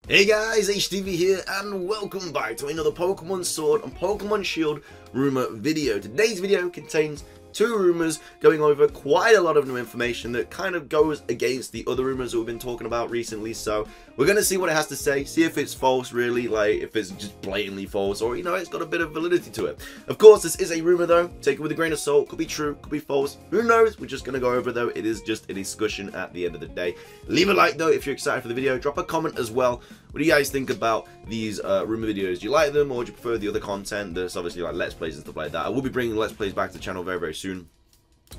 Hey guys, HDvee here, and welcome back to another Pokemon Sword and Pokemon Shield rumor video. Today's video contains two rumors going over quite a lot of new information that kind of goes against the other rumors that we've been talking about recently. So we're going to see what it has to say, see if it's false really, like if it's just blatantly false, or you know, it's got a bit of validity to it. Of course, this is a rumor though, take it with a grain of salt, could be true, could be false, who knows. We're just going to go over though, it is just a discussion at the end of the day. Leave a like though if you're excited for the video, drop a comment as well. What do you guys think about these rumor videos? Do you like them, or do you prefer the other content that's obviously like Let's Plays and stuff like that? I will be bringing Let's Plays back to the channel very, very soon.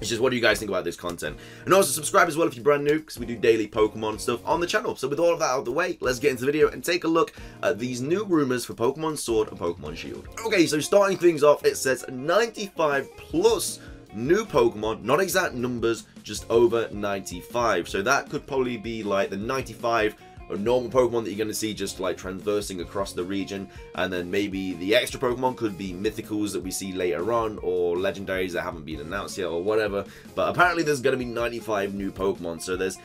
It's just, what do you guys think about this content? And also subscribe as well if you're brand new, because we do daily Pokemon stuff on the channel. So with all of that out of the way, let's get into the video and take a look at these new rumors for Pokemon Sword and Pokemon Shield. Okay, so starting things off, it says 95 plus new Pokemon, not exact numbers, just over 95. So that could probably be like the 95 or normal Pokemon that you're going to see just like traversing across the region, and then maybe the extra Pokemon could be mythicals that we see later on, or legendaries that haven't been announced yet, or whatever. But apparently there's going to be 95 new Pokemon, so there's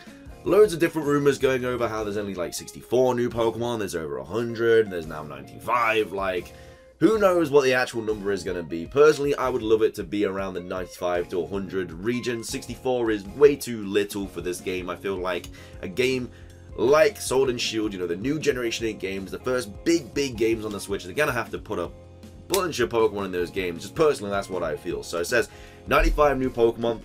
loads of different rumors going over how there's only like 64 new Pokemon, there's over 100, there's now 95, like who knows what the actual number is going to be. Personally, I would love it to be around the 95 to 100 region. 64 is way too little for this game. I feel like a game like Sword and Shield, you know, the new Generation 8 games, the first big games on the Switch, they're going to have to put a bunch of Pokemon in those games. Just personally, that's what I feel. So it says 95 new Pokemon,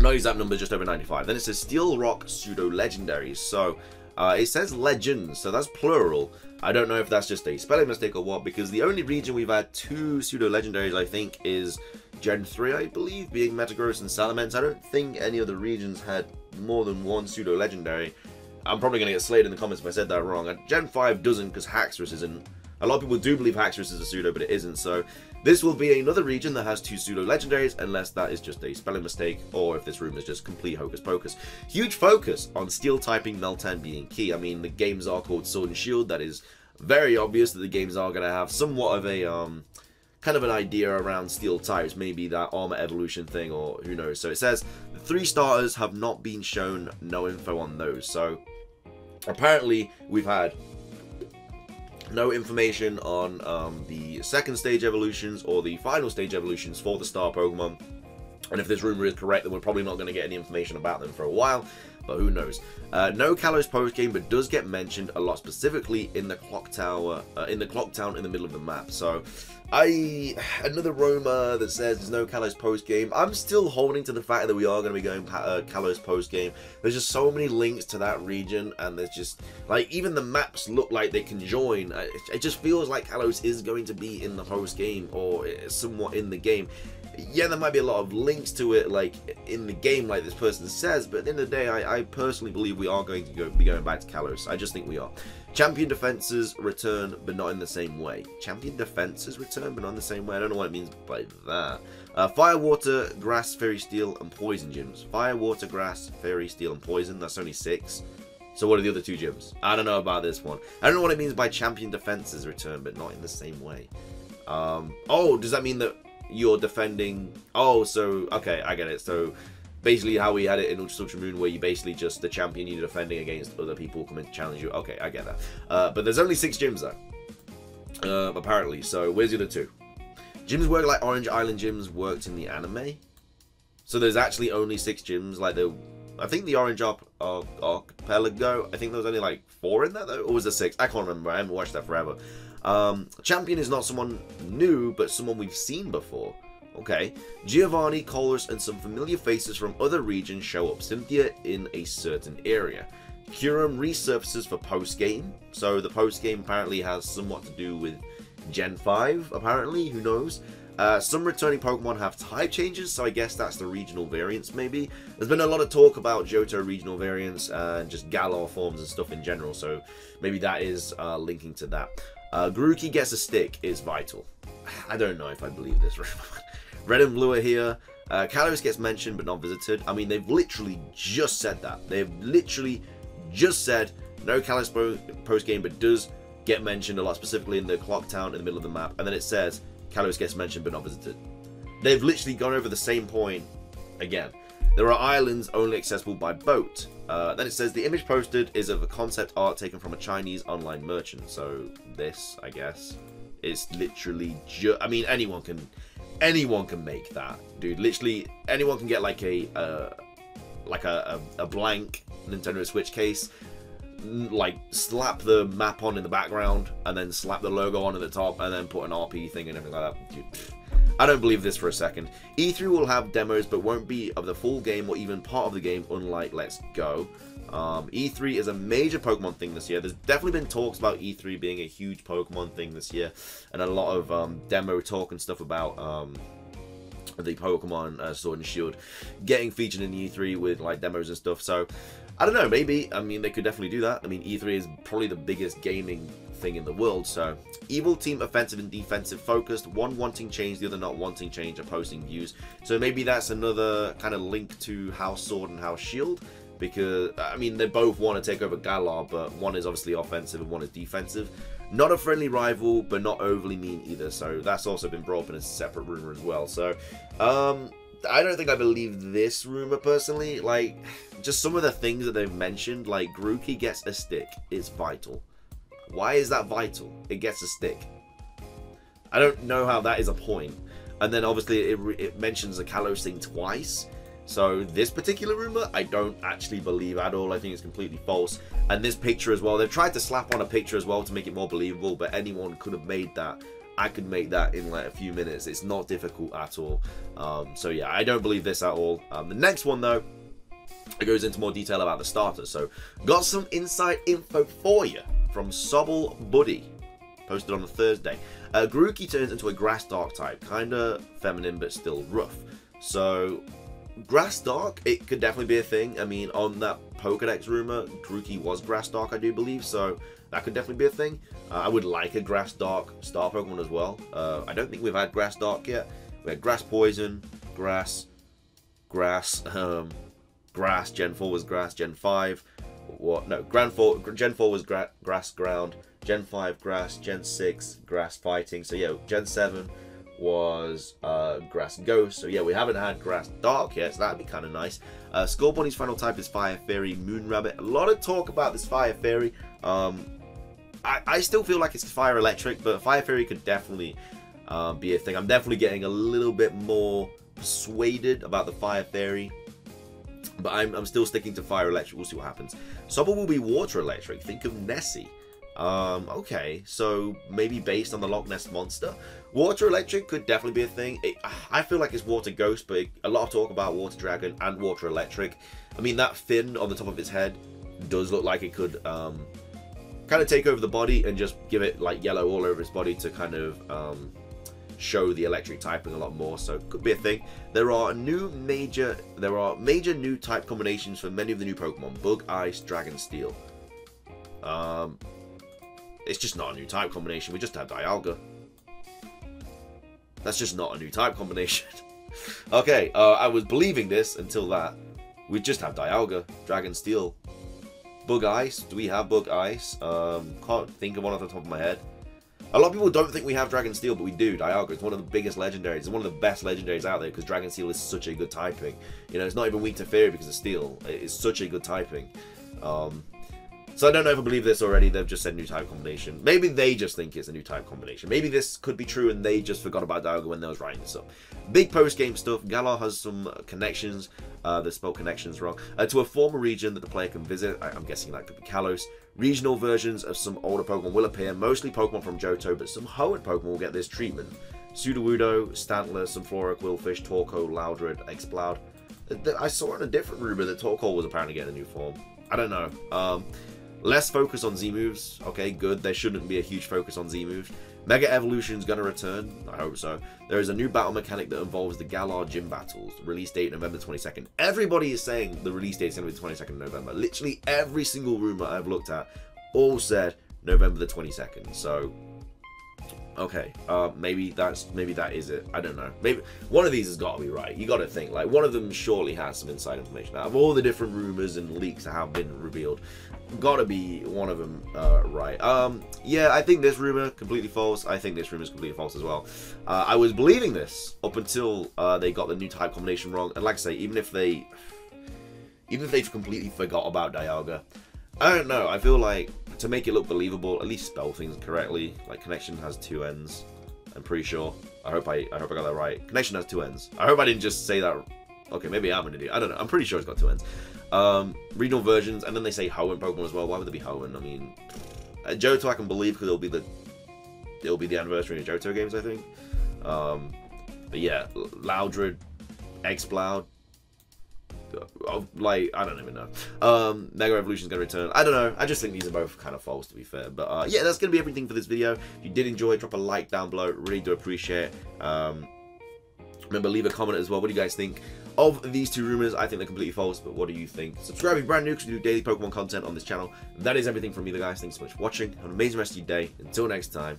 not exact number, just over 95. Then it says Steel Rock Pseudo Legendaries. So it says legends, so that's plural. I don't know if that's just a spelling mistake or what, because the only region we've had two Pseudo Legendaries, I think, is Gen 3, I believe, being Metagross and Salamence. I don't think any other regions had more than one Pseudo Legendary. I'm probably going to get slayed in the comments if I said that wrong. Gen 5 doesn't, because Haxorus isn't. A lot of people do believe Haxorus is a pseudo, but it isn't. So this will be another region that has two pseudo legendaries, unless that is just a spelling mistake, or if this room is just complete hocus pocus. Huge focus on steel typing Meltan being key. I mean, the games are called Sword and Shield. That is very obvious that the games are going to have somewhat of a kind of an idea around steel types, maybe that armor evolution thing, or who knows. So it says the 3 starters have not been shown, no info on those. So apparently we've had no information on the second stage evolutions or the final stage evolutions for the star Pokemon. And if this rumor is correct, then we're probably not going to get any information about them for a while, but who knows. No Kalos post game, but does get mentioned a lot, specifically in the clock tower, in the clock town in the middle of the map. So another rumor that says there's no Kalos post game. I'm still holding to the fact that we are going to be going Kalos post game. There's just so many links to that region, and there's just like, even the maps look like they can join. It just feels like Kalos is going to be in the post game, or somewhat in the game. Yeah, there might be a lot of links to it, like in the game, like this person says, but at the end of the day, I personally believe we are going to be going back to Kalos. I just think we are. Champion defenses return, but not in the same way. Champion defenses return, but not in the same way. I don't know what it means by that. Fire, water, grass, fairy, steel, and poison gyms. Fire, water, grass, fairy, steel, and poison. That's only 6. So what are the other 2 gyms? I don't know about this one. I don't know what it means by champion defenses return, but not in the same way. Oh, does that mean that you're defending? Oh, so okay, I get it. So basically how we had it in Ultra Moon, where you basically just the champion you're defending against other people come in to challenge you. Okay, I get that. But there's only 6 gyms though, apparently. So where's the other 2? Gyms work like Orange Island gyms worked in the anime. So there's actually only 6 gyms. Like I think the Orange Archipelago, I think there was only like 4 in that though, or was there 6? I can't remember. I haven't watched that forever. Champion is not someone new, but someone we've seen before. Okay. Giovanni, Colress, and some familiar faces from other regions show up. Cynthia in a certain area. Kyurem resurfaces for post-game. So the post-game apparently has somewhat to do with Gen 5, apparently. Who knows? Some returning Pokemon have type changes, so I guess that's the regional variants, maybe. There's been a lot of talk about Johto regional variants and just Galar forms and stuff in general, so maybe that is linking to that. Grookey gets a stick is vital. I don't know if I believe this. Red and Blue are here. Kalos gets mentioned but not visited. I mean, they've literally just said that. They've literally just said no Kalos post game, but does get mentioned a lot, specifically in the clock town in the middle of the map. And then it says Kalos gets mentioned but not visited. They've literally gone over the same point again. There are islands only accessible by boat. Then it says the image posted is of a concept art taken from a Chinese online merchant. So this, I guess, is literally I mean, anyone can make that, dude. Literally anyone can get like a blank Nintendo Switch case, like slap the map on in the background, and then slap the logo on at the top, and then put an RP thing and everything like that. Dude, I don't believe this for a second. E3 will have demos, but won't be of the full game or even part of the game, unlike Let's Go. E3 is a major Pokemon thing this year. There's definitely been talks about E3 being a huge Pokemon thing this year, and a lot of demo talk and stuff about the Pokemon Sword and Shield getting featured in E3 with like demos and stuff. So I don't know, maybe, I mean, they could definitely do that. I mean, E3 is probably the biggest gaming thing in the world. So evil team, offensive and defensive focused, one wanting change, the other not wanting change, opposing views. So maybe that's another kind of link to House Sword and House Shield, because I mean, they both want to take over Galar, but one is obviously offensive and one is defensive. Not a friendly rival, but not overly mean either. So that's also been brought up in a separate rumor as well. So I don't think I believe this rumor personally. Like, just some of the things that they've mentioned, like Grookey gets a stick, it's vital. Why is that vital? It gets a stick. I don't know how that is a point. And then obviously it mentions the Kalos thing twice. So this particular rumor, I don't actually believe at all. I think it's completely false. And this picture as well, they've tried to slap on a picture as well to make it more believable, but anyone could have made that. I could make that in like a few minutes. It's not difficult at all. So yeah, I don't believe this at all. The next one though, it goes into more detail about the starters. So got some inside info for you from Sobble Buddy, posted on the Thursday. Grookey turns into a grass dark type, kinda feminine but still rough. So grass dark, it could definitely be a thing. I mean, on that Pokedex rumor, Grookey was grass dark, I do believe, so that could definitely be a thing. I would like a grass dark star Pokemon as well. I don't think we've had grass dark yet. We had grass poison, grass, Gen 4 was grass, Gen 5, what? No, Gen 4 was grass ground, Gen 5 grass, Gen 6 grass fighting. So yeah, Gen 7 was grass ghost. So yeah, we haven't had grass dark yet, so that'd be kind of nice. Scorbunny's final type is Fire Fairy Moon Rabbit. A lot of talk about this Fire Fairy. I still feel like it's Fire Electric, but Fire Fairy could definitely be a thing. I'm definitely getting a little bit more persuaded about the Fire Fairy, but I'm still sticking to Fire Electric. We'll see what happens. Sobble will be Water Electric. Think of Nessie. Okay, so maybe based on the Loch Ness Monster. Water Electric could definitely be a thing. I feel like it's Water Ghost, but a lot of talk about Water Dragon and Water Electric. I mean, that fin on the top of its head does look like it could kind of take over the body and just give it like yellow all over its body to kind of show the electric typing a lot more. So it could be a thing. There are major new type combinations for many of the new Pokemon: Bug, Ice, Dragon, Steel. It's just not a new type combination. We just had Dialga. That's just not a new type combination. Okay, I was believing this until that. We just have Dialga, Dragon Steel, Bug Ice. Do we have Bug Ice? Can't think of one off the top of my head. A lot of people don't think we have Dragon Steel, but we do. Dialga is one of the biggest legendaries. It's one of the best legendaries out there because Dragon Steel is such a good typing. You know, it's not even weak to Fairy because of Steel. It's such a good typing. So I don't know if I believe this already. They've just said new type combination. Maybe they just think it's a new type combination. Maybe this could be true and they just forgot about Dialga when they was writing this up. Big post-game stuff. Galar has some connections. They spelled connections wrong. To a former region that the player can visit. I'm guessing that could be Kalos. Regional versions of some older Pokemon will appear. Mostly Pokemon from Johto, but some Hoenn Pokemon will get this treatment. Sudowoodo, Stantler, Sunflora, Quillfish, Torkoal, Loudred, Exploud. I saw in a different rumor that Torkoal was apparently getting a new form. I don't know. Less focus on Z-moves. Okay, good. There shouldn't be a huge focus on Z-moves. Mega Evolution's gonna return. I hope so. There is a new battle mechanic that involves the Galar gym battles. Release date November 22nd. Everybody is saying the release date is gonna be the 22nd of November. Literally every single rumor I've looked at all said November the 22nd. So, okay, maybe that is it. I don't know. Maybe one of these has got to be right. You got to think like one of them surely has some inside information. Out of all the different rumors and leaks that have been revealed, got to be one of them right. Yeah, I think this rumor completely false. I think this rumor is completely false as well. I was believing this up until they got the new type combination wrong. And like I say, even if they even if they've completely forgot about Dialga. I don't know, I feel like to make it look believable, at least spell things correctly. Like connection has 2 ends, I'm pretty sure. I hope I got that right. Connection has 2 ends. I hope I didn't just say that. Okay, maybe I'm an idiot. I don't know. I'm pretty sure it's got 2 ends. Regional versions, and then they say Ho in Pokemon as well. Why would there be Ho in? I mean, Johto I can believe because it'll be the anniversary of Johto games, I think. But yeah, Loudred, Exploud. Like, I don't even know. Mega Evolution's gonna return. I don't know. I just think these are both kind of false, to be fair. But yeah, that's gonna be everything for this video. If you did enjoy, drop a like down below. Really do appreciate it. Remember, leave a comment as well. What do you guys think of these 2 rumors? I think they're completely false, but what do you think? Subscribe if you're brand new because we do daily Pokemon content on this channel. That is everything from me, guys. Thanks so much for watching. Have an amazing rest of your day. Until next time.